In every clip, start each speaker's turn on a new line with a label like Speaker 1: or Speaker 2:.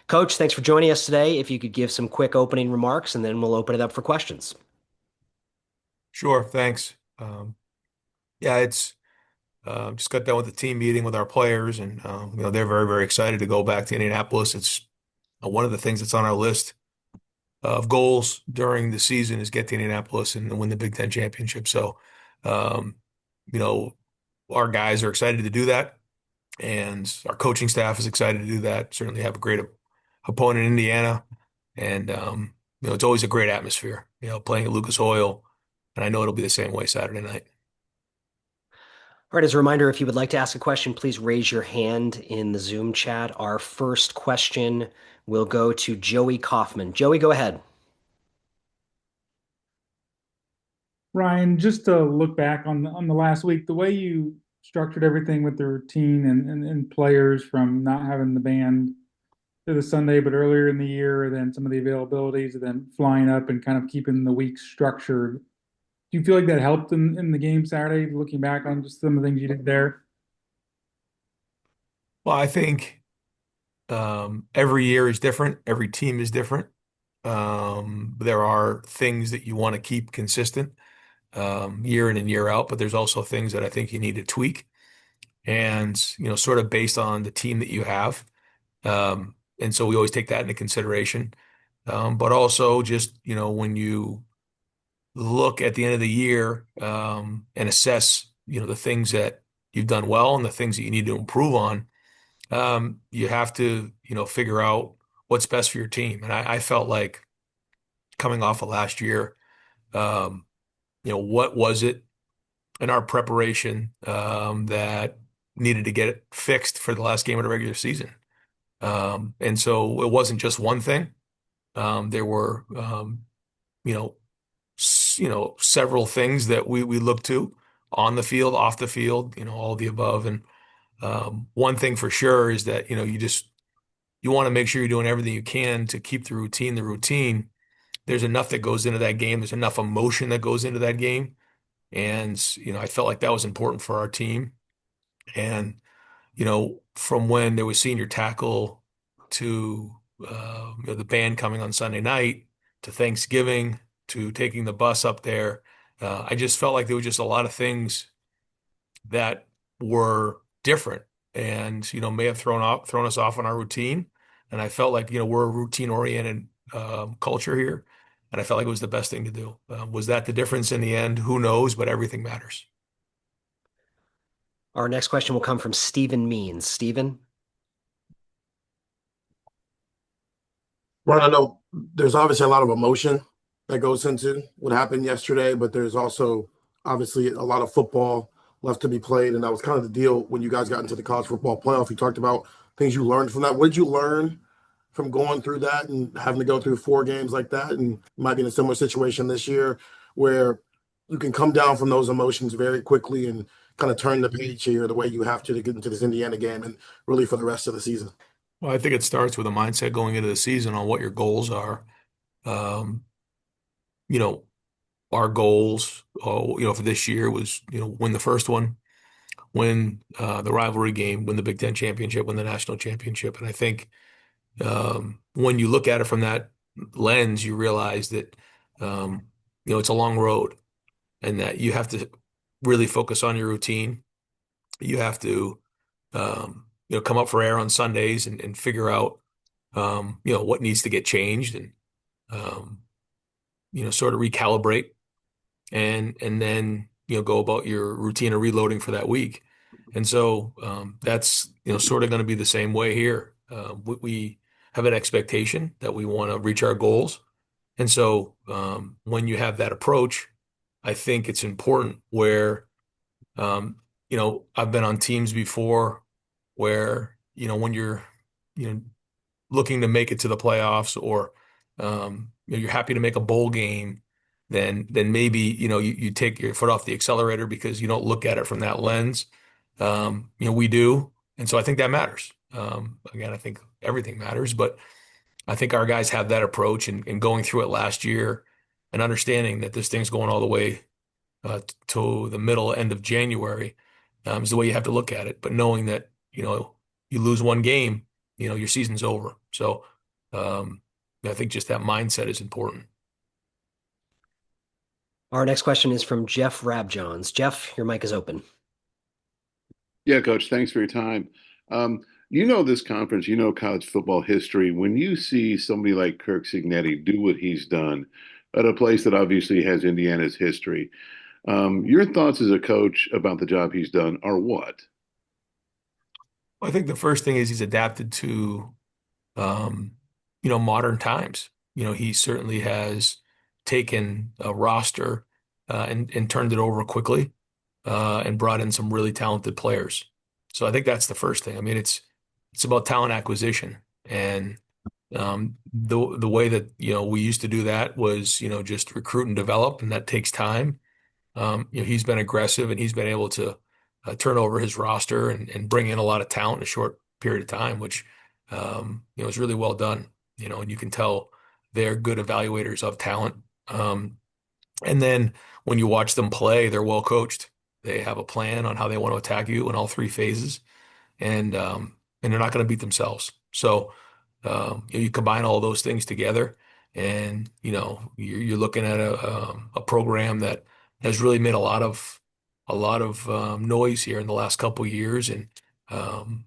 Speaker 1: Coach, thanks for joining us today. If you could give some quick opening remarks, and then we'll open it up for questions.
Speaker 2: Sure, thanks. Yeah, it's just got done with the team meeting with our players, and they're very, very excited to go back to Indianapolis. It's one of the things that's on our list of goals during the season is get to Indianapolis and win the Big Ten championship. So, um, you know, our guys are excited to do that, and our coaching staff is excited to do that. Certainly have a great opponent in Indiana, and it's always a great atmosphere. Playing at Lucas Oil, and I know it'll be the same way Saturday night.
Speaker 1: All right, as a reminder, if you would like to ask a question, please raise your hand in the Zoom chat. Our first question will go to Joey Kaufman. Joey, go ahead.
Speaker 3: Ryan, just to look back on the last week, the way you structured everything with the routine and players from not having the band to the Sunday, but earlier in the year, and then some of the availabilities, and then flying up and kind of keeping the week structured. Do you feel like that helped in the game Saturday, looking back on just some of the things you did there?
Speaker 2: Well, I think every year is different. Every team is different. There are things that you want to keep consistent year in and year out, but there's also things that I think you need to tweak and, sort of based on the team that you have. And so we always take that into consideration. But also just, when you look at the end of the year and assess, the things that you've done well and the things that you need to improve on, you have to, figure out what's best for your team. And I felt like coming off of last year, um, what was it in our preparation that needed to get fixed for the last game of the regular season? And so it wasn't just one thing. There were, you know, several things that we looked to on the field, off the field, all of the above. And one thing for sure is that, you want to make sure you're doing everything you can to keep the routine the routine. There's enough that goes into that game. There's enough emotion that goes into that game. And, I felt like that was important for our team. And, from when there was senior tackle to, the band coming on Sunday night to Thanksgiving to taking the bus up there, I just felt like there was just a lot of things that were different and, may have thrown us off on our routine. And I felt like, we're a routine oriented culture here. And I felt like it was the best thing to do. Was that the difference in the end? Who knows? But everything matters.
Speaker 1: Our next question will come from Stephen Means. Stephen?
Speaker 4: Well, I know there's obviously a lot of emotion that goes into what happened yesterday, but there's also obviously a lot of football left to be played. And that was kind of the deal when you guys got into the college football playoff. You talked about things you learned from that. What did you learn from going through that and having to go through 4 games like that? And you might be in a similar situation this year where you can come down from those emotions very quickly and kind of turn the page here the way you have to get into this Indiana game and really for the rest of the season.
Speaker 2: Well, I think it starts with a mindset going into the season on what your goals are. Um, you know, our goals, for this year was, win the first one, win the rivalry game, win the Big Ten championship, win the national championship. And I think when you look at it from that lens, you realize that, it's a long road and that you have to really focus on your routine. You have to, come up for air on Sundays and figure out, what needs to get changed and, um, sort of recalibrate and then, go about your routine of reloading for that week. And so that's, sort of going to be the same way here. We have an expectation that we want to reach our goals. And so when you have that approach, I think it's important where, I've been on teams before where, when you're, you know, looking to make it to the playoffs or you're happy to make a bowl game, then maybe, you take your foot off the accelerator because you don't look at it from that lens. We do. And so I think that matters. Again, I think everything matters, but I think our guys have that approach and going through it last year and understanding that this thing's going all the way to the middle, end of January is the way you have to look at it. But knowing that, you lose one game, your season's over. So um, I think just that mindset is important.
Speaker 1: Our next question is from Jeff Rabjohns. Jeff, your mic is open.
Speaker 5: Yeah, Coach, thanks for your time. You know this conference, you know college football history. When you see somebody like Kirk Cignetti do what he's done at a place that obviously has Indiana's history, your thoughts as a coach about the job he's done are what?
Speaker 2: I think the first thing is he's adapted to um, modern times. He certainly has taken a roster and turned it over quickly and brought in some really talented players. So I think that's the first thing. I mean, it's about talent acquisition, and the way that we used to do that was just recruit and develop, and that takes time. He's been aggressive and he's been able to turn over his roster and bring in a lot of talent in a short period of time, which is really well done. And you can tell they're good evaluators of talent. And then when you watch them play, they're well coached. They have a plan on how they want to attack you in all three phases, and they're not going to beat themselves. So you combine all those things together, and you're looking at a program that has really made a lot of noise here in the last couple of years, um,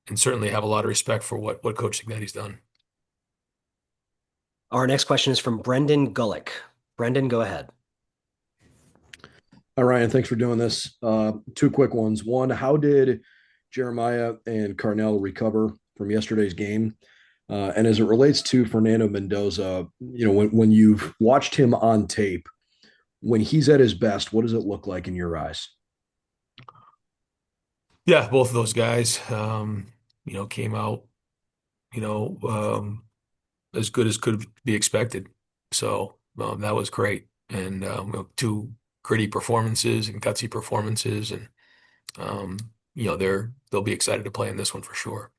Speaker 2: and certainly have a lot of respect for what Coach Signetti's done.
Speaker 1: Our next question is from Brendan Gullick. Brendan, go ahead.
Speaker 6: Hi, Ryan. Thanks for doing this. Two quick ones. One, how did Jeremiah and Carnell recover from yesterday's game? And as it relates to Fernando Mendoza, when you've watched him on tape, when he's at his best, what does it look like in your eyes?
Speaker 2: Yeah, both of those guys, came out, you know, um, as good as could be expected. So that was great, and two gritty performances and gutsy performances, and um, they'll be excited to play in this one for sure.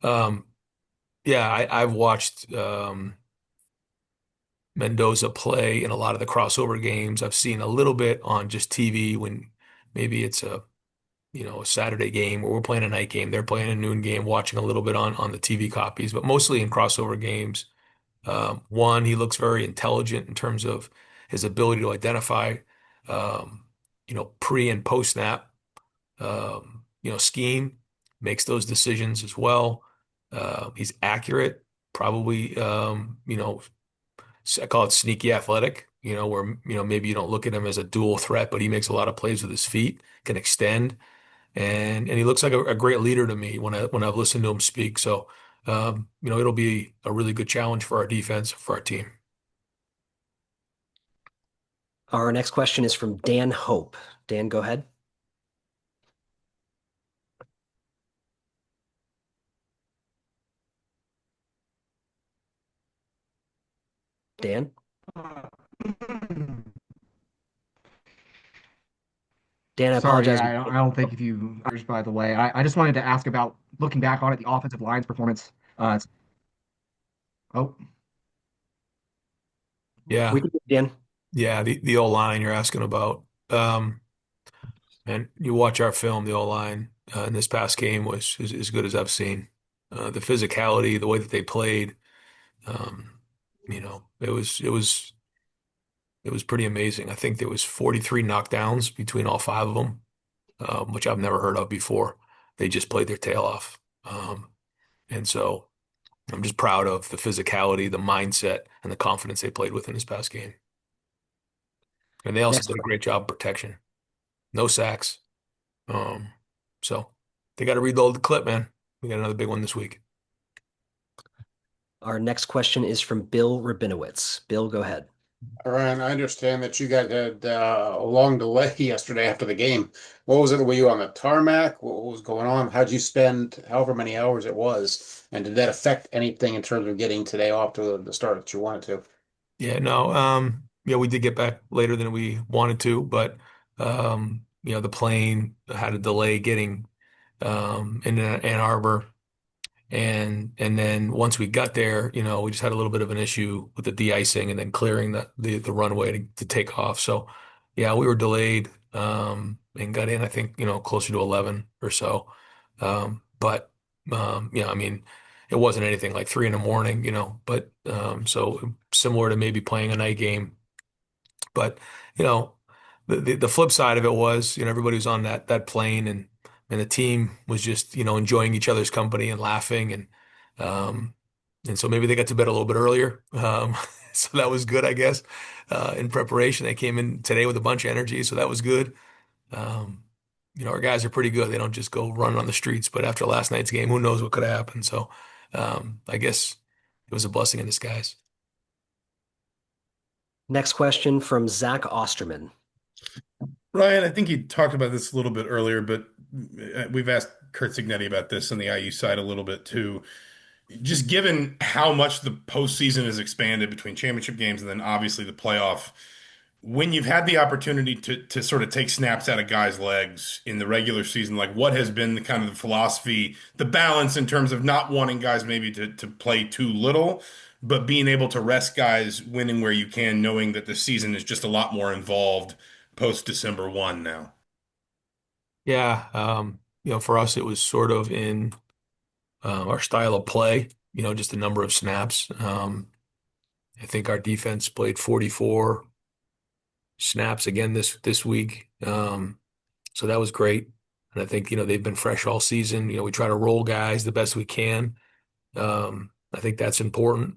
Speaker 2: Um, yeah, I've watched Mendoza play in a lot of the crossover games. I've seen a little bit on just TV when maybe it's a Saturday game or we're playing a night game. They're playing a noon game, watching a little bit on the TV copies, but mostly in crossover games. One, he looks very intelligent in terms of his ability to identify, pre and post snap, scheme, makes those decisions as well. He's accurate, probably, I call it sneaky athletic, where, maybe you don't look at him as a dual threat, but he makes a lot of plays with his feet, can extend. And he looks like a great leader to me when I've listened to him speak. So, it'll be a really good challenge for our defense, for our team.
Speaker 1: Our next question is from Dan Hope. Dan, go ahead. Dan? Dan, I
Speaker 7: Sorry,
Speaker 1: apologize.
Speaker 7: I don't think if you, by the way, I just wanted to ask about looking back on it, the offensive line's performance. Oh,
Speaker 2: Yeah.
Speaker 1: We can, Dan.
Speaker 2: Yeah. The O-line you're asking about. And you watch our film, the O-line in this past game was as good as I've seen. The physicality, the way that they played, um, it was pretty amazing. I think there was 43 knockdowns between all five of them, which I've never heard of before. They just played their tail off. And so I'm just proud of the physicality, the mindset, and the confidence they played with in this past game. And they also
Speaker 1: Next,
Speaker 2: did a great job of protection. No sacks. Um, so they got to reload the clip, man. We got another big one this week.
Speaker 1: our next question is from Bill Rabinowitz. Bill, go ahead.
Speaker 8: Ryan, I understand that you guys had a long delay yesterday after the game. What was it? Were you on the tarmac? What was going on? How'd you spend however many hours it was? And did that affect anything in terms of getting today off to the start that you wanted to?
Speaker 2: Yeah, no, yeah, we did get back later than we wanted to, but the plane had a delay getting in Ann Arbor. And then once we got there, we just had a little bit of an issue with the de-icing and then clearing the runway to take off. So yeah, we were delayed and got in, I think, closer to 11 or so. But yeah, I mean, it wasn't anything like 3 in the morning, but so similar to maybe playing a night game. But you know, the flip side of it was, everybody was on that plane, and the team was just, enjoying each other's company and laughing, um and so maybe they got to bed a little bit earlier. So that was good, I guess. In preparation, they came in today with a bunch of energy, so that was good. Um, our guys are pretty good. They don't just go run on the streets, but after last night's game, who knows what could have happened? So I guess it was a blessing in disguise.
Speaker 1: Next question from Zach Osterman.
Speaker 9: Ryan, I think you talked about this a little bit earlier, but we've asked Kurt Signetti about this on the IU side a little bit too. Just given how much the postseason has expanded between championship games and then obviously the playoff, when you've had the opportunity to sort of take snaps out of guys' legs in the regular season, like what has been the kind of the philosophy, the balance in terms of not wanting guys maybe to play too little, but being able to rest guys winning where you can, knowing that the season is just a lot more involved post December 1 now.
Speaker 2: Yeah, for us, it was sort of in our style of play, just the number of snaps. I think our defense played 44 snaps again this week. So that was great. And I think, they've been fresh all season. We try to roll guys the best we can. I think that's important.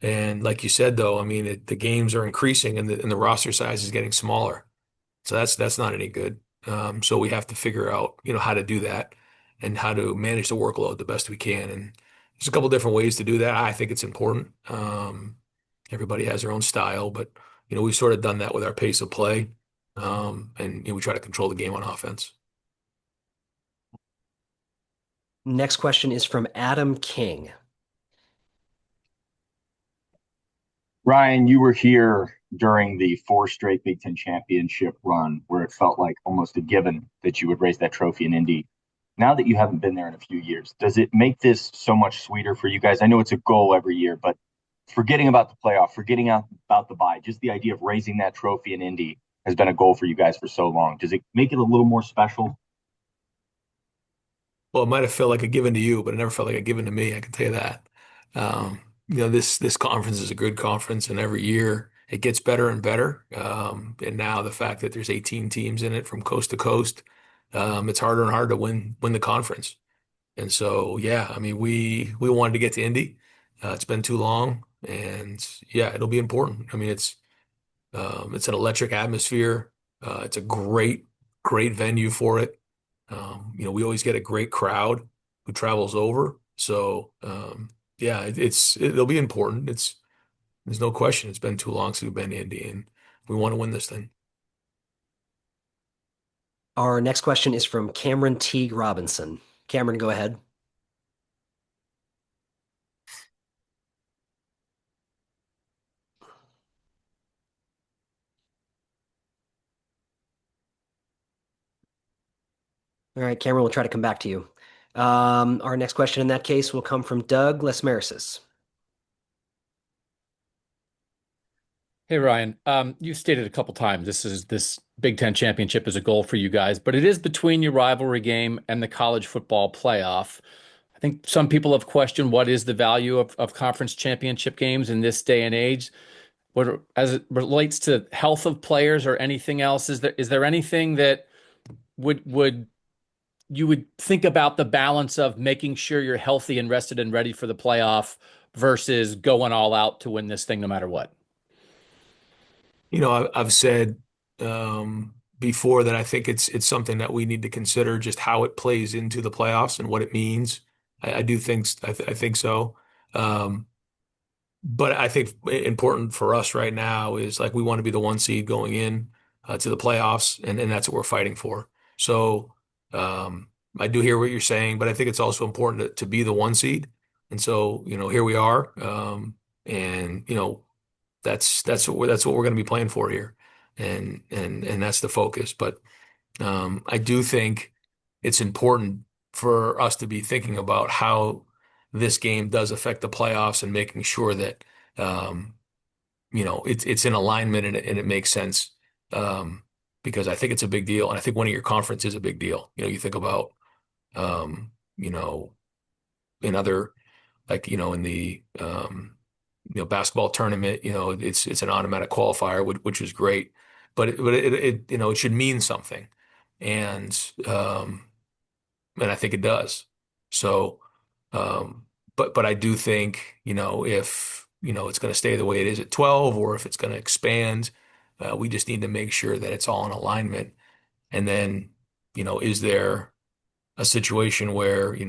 Speaker 2: And like you said, though, I mean, the games are increasing and the roster size is getting smaller. So that's not any good. So we have to figure out, how to do that and how to manage the workload the best we can. And there's a couple different ways to do that. I think it's important. Everybody has their own style, but we've sort of done that with our pace of play. And we try to control the game on offense.
Speaker 1: Next question is from Adam King.
Speaker 10: Ryan, you were here during the four straight Big Ten championship run where it felt like almost a given that you would raise that trophy in Indy. Now that you haven't been there in a few years, does it make this so much sweeter for you guys? I know it's a goal every year, but forgetting about the playoff, forgetting about the bye, just the idea of raising that trophy in Indy has been a goal for you guys for so long. Does it make it a little more special?
Speaker 2: Well, it might have felt like a given to you, but it never felt like a given to me. I can tell you that. This conference is a good conference, and every year it gets better and better. And now the fact that there's 18 teams in it from coast to coast, it's harder and harder to win the conference. And so, yeah, I mean, we wanted to get to Indy. It's been too long, and yeah, it'll be important. I mean, it's an electric atmosphere. It's a great venue for it. We always get a great crowd who travels over. So, yeah, it'll be important. There's no question. It's been too long since we've been to Indy, and we want to win this thing.
Speaker 1: Our next question is from Cameron T. Robinson. Cameron, go ahead. All right, Cameron, we'll try to come back to you. Our next question in that case will come from Doug Lesmerises.
Speaker 11: Hey Ryan, you stated a couple times this Big Ten championship is a goal for you guys, but it is between your rivalry game and the college football playoff. I think some people have questioned what is the value of conference championship games in this day and age. As it relates to health of players or anything else, is there anything that would you would think about the balance of making sure you're healthy and rested and ready for the playoff versus going all out to win this thing no matter what?
Speaker 2: I've said before that I think it's something that we need to consider just how it plays into the playoffs and what it means. I do think I think so. But I think important for us right now is like we want to be the one seed going in to the playoffs, and that's what we're fighting for. So I do hear what you're saying, but I think it's also important to be the one seed. And so here we are, and that's what we're going to be playing for here, and that's the focus. But I do think it's important for us to be thinking about how this game does affect the playoffs and making sure that it's in alignment and it makes sense. Because I think it's a big deal, and I think winning your conference is a big deal. You think about in like, in the basketball tournament, it's an automatic qualifier, which is great, but it should mean something, and um, and I think it does. So, but I do think, if it's going to stay the way it is at 12, or if it's going to expand, we just need to make sure that it's all in alignment. And then, is there a situation where, 3,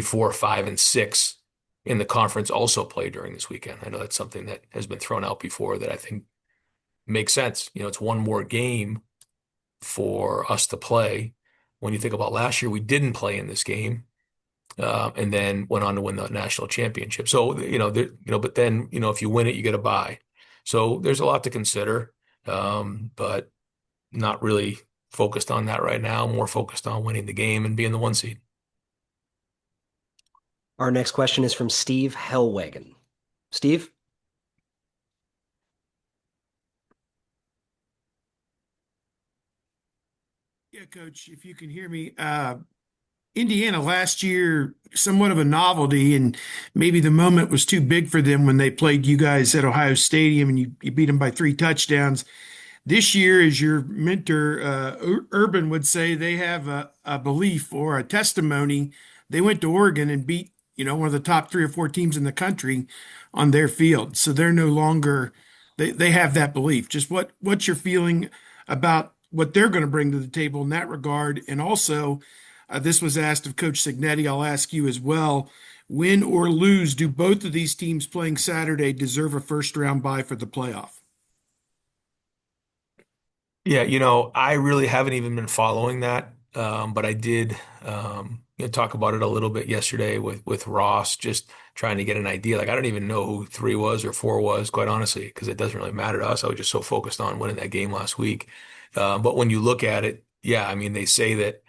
Speaker 2: 4, 5, and 6 in the conference also play during this weekend? I know that's something that has been thrown out before that I think makes sense. It's one more game for us to play. When you think about last year, we didn't play in this game, and then went on to win the national championship. So, but then, if you win it, you get a bye. So there's a lot to consider, but not really focused on that right now. More focused on winning the game and being the 1 seed.
Speaker 1: Our next question is from Steve Hellwagon. Steve?
Speaker 12: Yeah, Coach, if you can hear me, Indiana last year, somewhat of a novelty, and maybe the moment was too big for them when they played you guys at Ohio Stadium and you beat them by 3 touchdowns. This year, as your mentor, Urban would say, they have a belief or a testimony. They went to Oregon and beat, one of the top 3 or 4 teams in the country on their field. So they're no longer, they have that belief. Just what's your feeling about what they're going to bring to the table in that regard? And also, this was asked of Coach Signetti. I'll ask you as well. Win or lose, do both of these teams playing Saturday deserve a first round bye for the playoff?
Speaker 2: Yeah, I really haven't even been following that, but I did talk about it a little bit yesterday with Ross, just trying to get an idea. Like, I don't even know who 3 was or 4 was, quite honestly, because it doesn't really matter to us. I was just so focused on winning that game last week. But when you look at it, yeah, I mean, they say that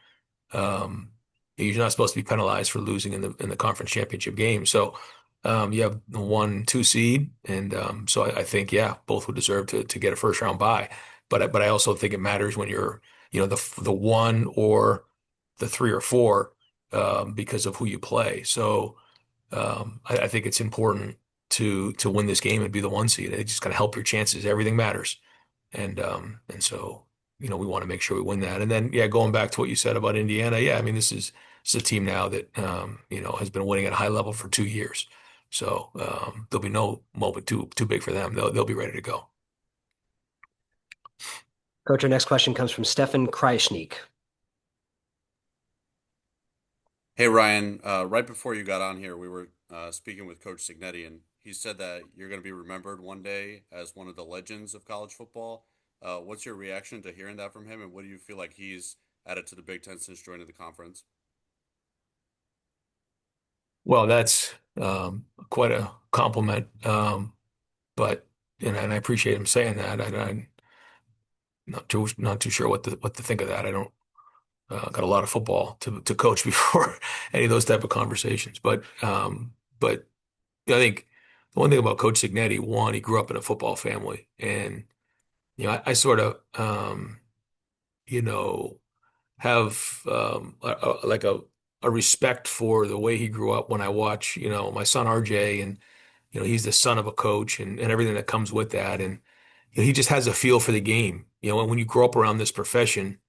Speaker 2: you're not supposed to be penalized for losing in the conference championship game. So you have the 1, 2 seed, and so I think, yeah, both would deserve to get a first round bye. But I also think it matters when you're, the 1 or the 3 or 4, because of who you play. So I think it's important to win this game and be the 1 seed. It just kind of help your chances. Everything matters, and so we want to make sure we win that. And then, yeah, going back to what you said about Indiana, yeah, I mean, this is a team now that has been winning at a high level for 2 years. So there'll be no moment too big for them. They'll be ready to go.
Speaker 1: Coach, our next question comes from Stefan Kreisnik.
Speaker 13: Hey Ryan, right before you got on here, we were speaking with Coach Signetti, and he said that you're going to be remembered one day as one of the legends of college football. What's your reaction to hearing that from him, and what do you feel like he's added to the Big Ten since joining the conference?
Speaker 2: Well, that's quite a compliment, but and I appreciate him saying that. I'm not too sure what to think of that. I don't got a lot of football to coach before any of those type of conversations. But I think the one thing about Coach Signetti, one, he grew up in a football family, and I sort of you know have like a respect for the way he grew up when I watch my son RJ, and he's the son of a coach, and everything that comes with that, and he just has a feel for the game. And when you grow up around this profession,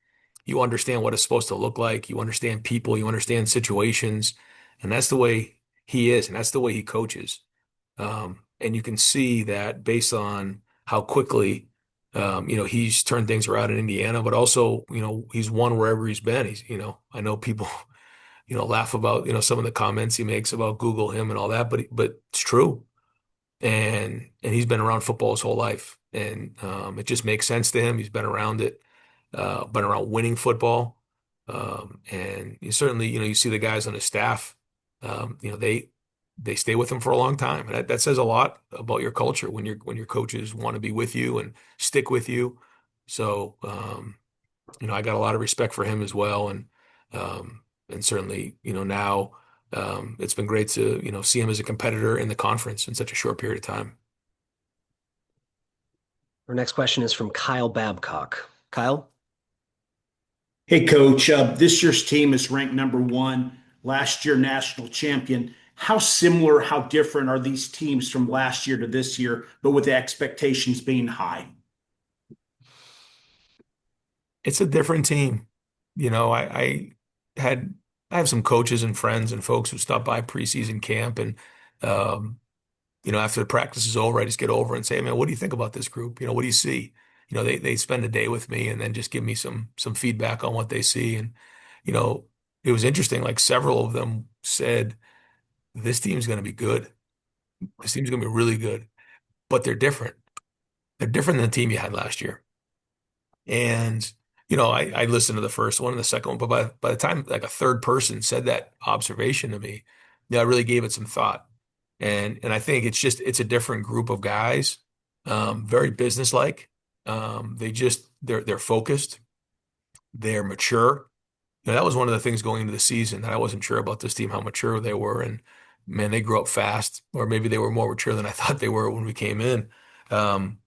Speaker 2: you understand what it's supposed to look like. You understand people, you understand situations, and that's the way he is, and that's the way he coaches. And you can see that based on how quickly, he's turned things around in Indiana, but also, he's won wherever he's been. I know people, laugh about, some of the comments he makes about Google him and all that, but it's true. And he's been around football his whole life, and it just makes sense to him. He's been around it, been around winning football, and you certainly, you see the guys on his staff, they stay with him for a long time, and that says a lot about your culture when your coaches want to be with you and stick with you. So, I got a lot of respect for him as well, and certainly, now. It's been great to, see him as a competitor in the conference in such a short period of time.
Speaker 1: Our next question is from Kyle Babcock. Kyle?
Speaker 14: Hey, Coach. This year's team is ranked number 1 last year national champion. How similar, how different are these teams from last year to this year, but with the expectations being high?
Speaker 2: It's a different team. You know, had I have some coaches and friends and folks who stop by preseason camp and um, after the practice is over, I just get over and say, man, what do you think about this group? What do you see? They spend a day with me and then just give me some feedback on what they see. And, you know, it was interesting. Like several of them said, this team's going to be good. This team's going to be really good, but they're different. They're different than the team you had last year. And, I listened to the first one and the second one, but by the time like a third person said that observation to me, I really gave it some thought. And I think it's a different group of guys, very businesslike. They're focused, they're mature. That was one of the things going into the season that I wasn't sure about this team, how mature they were. And man, they grew up fast, or maybe they were more mature than I thought they were when we came in. Um,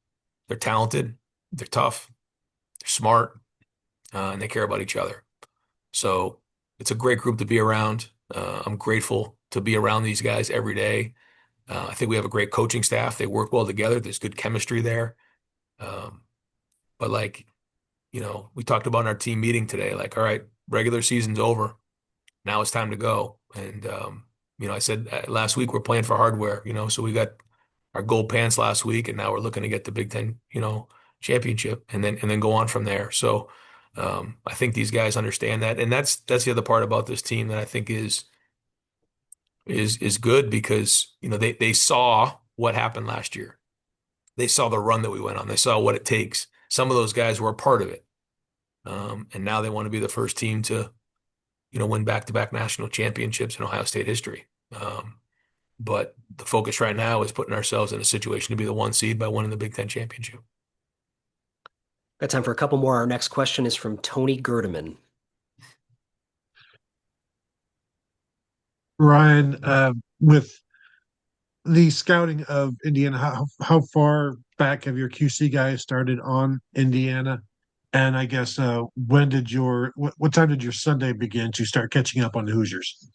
Speaker 2: they're talented, they're tough, they're smart, and they care about each other. So it's a great group to be around. I'm grateful to be around these guys every day. I think we have a great coaching staff. They work well together. There's good chemistry there. Um, but we talked about in our team meeting today, like, all right, regular season's over. Now it's time to go. And, I said last week we're playing for hardware, so we got our gold pants last week and now we're looking to get the Big Ten, championship and then go on from there. So, I think these guys understand that. And that's the other part about this team that I think is good because they saw what happened last year. They saw the run that we went on. They saw what it takes. Some of those guys were a part of it, and now they want to be the first team to win back-to-back national championships in Ohio State history. But the focus right now is putting ourselves in a situation to be the one seed by winning the Big Ten championship.
Speaker 1: Got time for a couple more. Our next question is from Tony Gerdeman.
Speaker 15: Ryan, with the scouting of Indiana, how far back have your QC guys started on Indiana? And I guess what time did your Sunday begin to start catching up on the Hoosiers?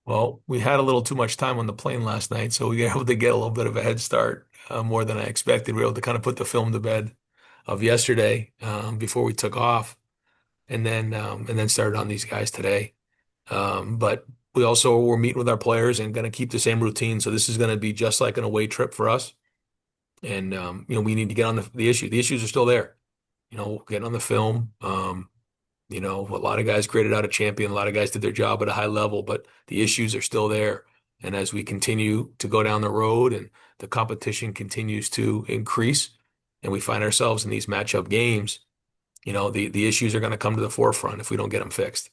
Speaker 2: Well, we had a little too much time on the plane last night, so we were able to get a little bit of a head start, more than I expected. We were able to kind of put the film to bed of yesterday, before we took off, and then started on these guys today. But we also were meeting with our players and going to keep the same routine. So this is going to be just like an away trip for us. And, we need to get on the issue. The issues are still there. Getting on the film. A lot of guys graded out a champion. A lot of guys did their job at a high level, but the issues are still there. And as we continue to go down the road and the competition continues to increase and we find ourselves in these matchup games, the issues are going to come to the forefront if we don't get them fixed.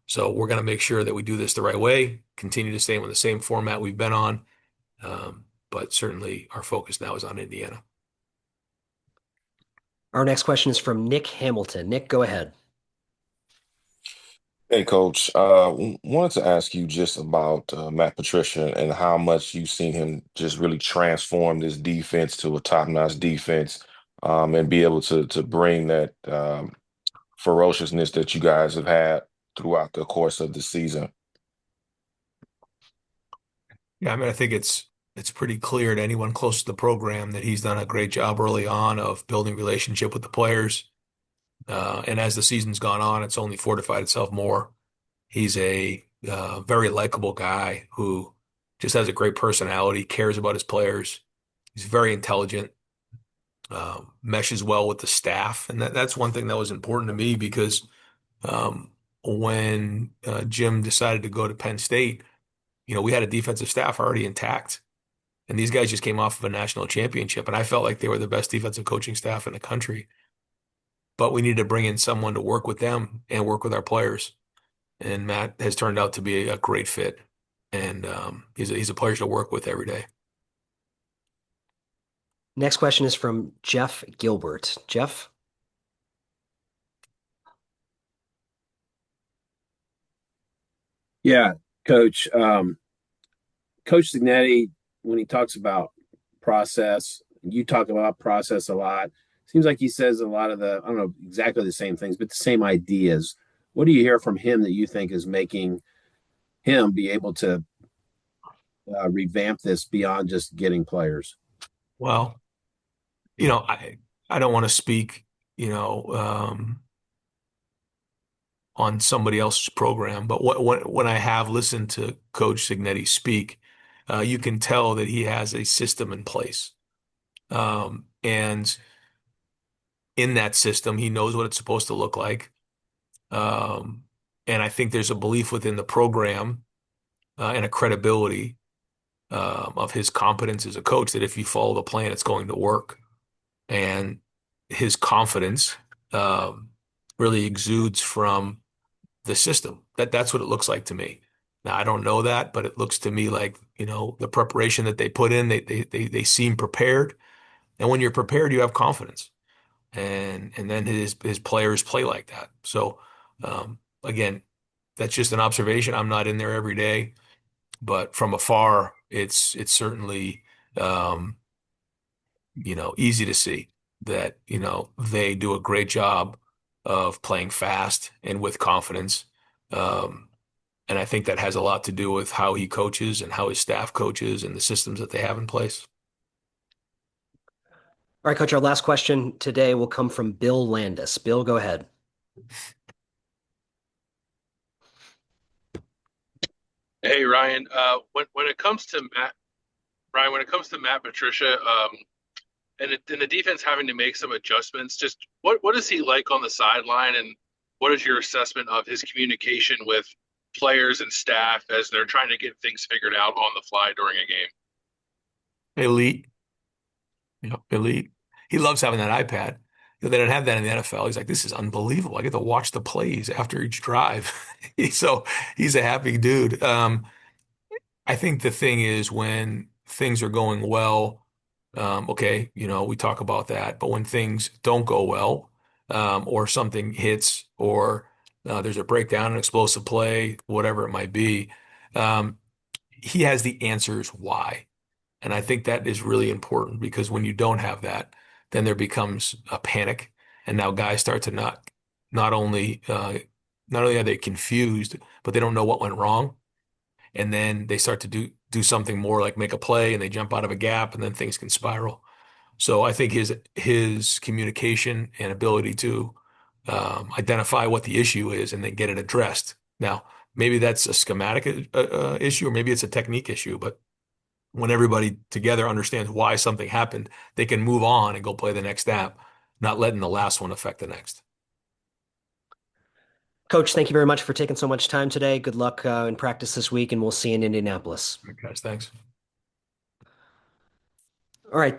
Speaker 2: So we're going to make sure that we do this the right way, continue to stay with the same format we've been on. But certainly our focus now is on Indiana.
Speaker 1: Our next question is from Nick Hamilton. Nick, go ahead.
Speaker 16: Hey, Coach. Wanted to ask you just about Matt Patricia and how much you've seen him just really transform this defense to a top-notch defense, and be able to bring that ferociousness that you guys have had throughout the course of the season.
Speaker 2: Yeah, I mean, I think it's pretty clear to anyone close to the program that he's done a great job early on of building relationship with the players. And as the season's gone on, it's only fortified itself more. He's a very likable guy who just has a great personality, cares about his players. He's very intelligent, meshes well with the staff. And that's one thing that was important to me because when Jim decided to go to Penn State, we had a defensive staff already intact. And these guys just came off of a national championship. And I felt like they were the best defensive coaching staff in the country. But we needed to bring in someone to work with them and work with our players. And Matt has turned out to be a great fit. And he's a pleasure to work with every day.
Speaker 1: Next question is from Jeff Gilbert. Jeff?
Speaker 17: Yeah, Coach. Coach Signetti, when he talks about process, you talk about process a lot. Seems like he says a lot of I don't know exactly the same things, but the same ideas What do you hear from him that you think is making him be able to revamp this beyond just getting players?
Speaker 2: Well, I don't want to speak, you know, on somebody else's program, but when I have listened to Coach Signetti speak, you can tell that he has a system in place. And in that system, he knows what it's supposed to look like. Um, and I think there's a belief within the program and a credibility of his competence as a coach that if you follow the plan, it's going to work. And his confidence um, really exudes from the system. That's what it looks like to me. Now, I don't know that, but it looks to me like, the preparation that they put in, they seem prepared. And when you're prepared, you have confidence. And then his players play like that. So again, that's just an observation. I'm not in there every day, but from afar, it's certainly easy to see that, they do a great job of playing fast and with confidence. Um, and I think that has a lot to do with how he coaches and how his staff coaches and the systems that they have in place.
Speaker 1: All right, Coach, our last question today will come from Bill Landis. Bill, go ahead.
Speaker 18: Hey Ryan, when it comes to Matt Patricia, and the defense having to make some adjustments, just what is he like on the sideline, and what is your assessment of his communication with players and staff as they're trying to get things figured out on the fly during a game?
Speaker 2: Elite, elite. He loves having that iPad. They don't have that in the NFL. He's like, this is unbelievable. I get to watch the plays after each drive. So he's a happy dude. I think the thing is when things are going well, okay, we talk about that. But when things don't go well, or something hits, or there's a breakdown, an explosive play, whatever it might be, um, he has the answers why. And I think that is really important because when you don't have that, then there becomes a panic. And now guys start to not only not only are they confused, but they don't know what went wrong. And then they start to do something more like make a play and they jump out of a gap and then things can spiral. So I think his communication and ability to identify what the issue is and then get it addressed. Now, maybe that's a schematic issue or maybe it's a technique issue, but when everybody together understands why something happened, they can move on and go play the next snap, not letting the last one affect the next.
Speaker 1: Coach, thank you very much for taking so much time today. Good luck in practice this week, and we'll see you in Indianapolis.
Speaker 2: All right, guys, thanks.
Speaker 1: All right.